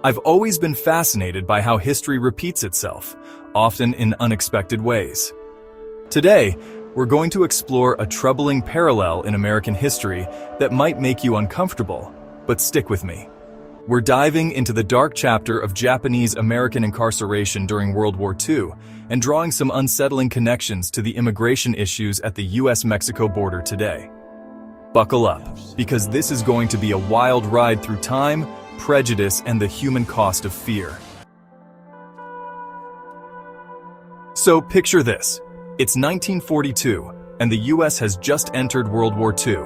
I've always been fascinated by how history repeats itself, often in unexpected ways. Today, we're going to explore a troubling parallel in American history that might make you uncomfortable, but stick with me. We're diving into the dark chapter of Japanese-American incarceration during World War II and drawing some unsettling connections to the immigration issues at the US-Mexico border today. Buckle up, because this is going to be a wild ride through time, prejudice, and the human cost of fear. So picture this. It's 1942, and the US has just entered World War II.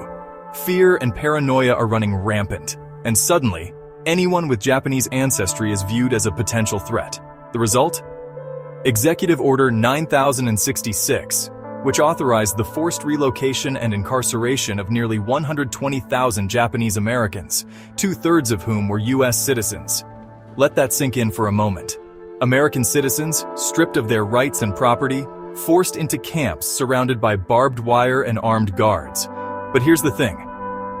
Fear and paranoia are running rampant, and suddenly, anyone with Japanese ancestry is viewed as a potential threat. The result? Executive Order 9066, which authorized the forced relocation and incarceration of nearly 120,000 Japanese Americans, 2/3 of whom were US citizens. Let that sink in for a moment. American citizens, stripped of their rights and property, forced into camps surrounded by barbed wire and armed guards. But here's the thing.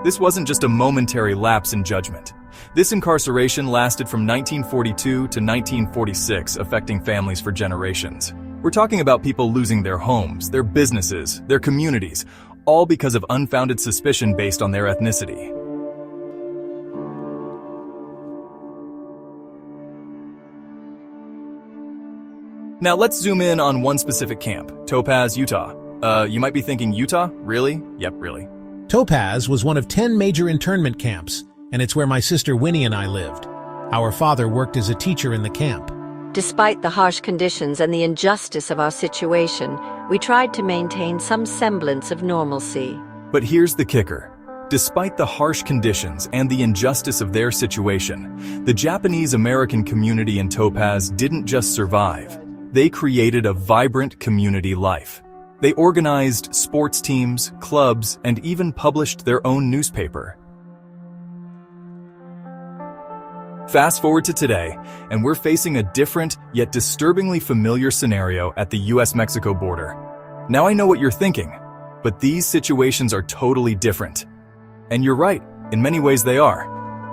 This wasn't just a momentary lapse in judgment. This incarceration lasted from 1942 to 1946, affecting families for generations. We're talking about people losing their homes, their businesses, their communities, all because of unfounded suspicion based on their ethnicity. Now let's zoom in on one specific camp, Topaz, Utah. You might be thinking, Utah? Really? Yep, really. Topaz was one of 10 major internment camps, and it's where my sister Winnie and I lived. Our father worked as a teacher in the camp. Despite the harsh conditions and the injustice of our situation, we tried to maintain some semblance of normalcy. But here's the kicker. Despite the harsh conditions and the injustice of their situation, the Japanese-American community in Topaz didn't just survive. They created a vibrant community life. They organized sports teams, clubs, and even published their own newspaper. Fast forward to today, and we're facing a different, yet disturbingly familiar scenario at the US-Mexico border. Now I know what you're thinking, but these situations are totally different. And you're right, in many ways they are.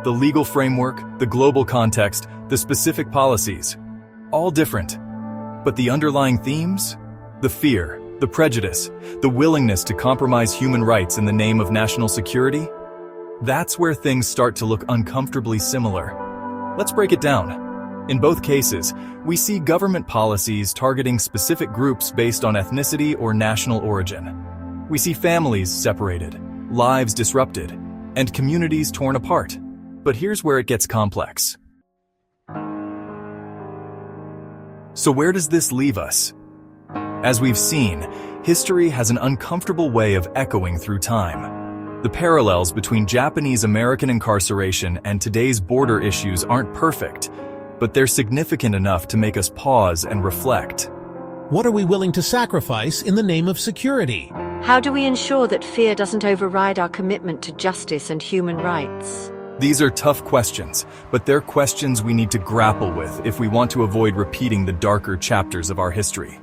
The legal framework, the global context, the specific policies, all different. But the underlying themes? The fear, the prejudice, the willingness to compromise human rights in the name of national security? That's where things start to look uncomfortably similar. Let's break it down. In both cases, we see government policies targeting specific groups based on ethnicity or national origin. We see families separated, lives disrupted, and communities torn apart. But here's where it gets complex. So where does this leave us? As we've seen, history has an uncomfortable way of echoing through time. The parallels between Japanese-American incarceration and today's border issues aren't perfect, but they're significant enough to make us pause and reflect. What are we willing to sacrifice in the name of security? How do we ensure that fear doesn't override our commitment to justice and human rights? These are tough questions, but they're questions we need to grapple with if we want to avoid repeating the darker chapters of our history.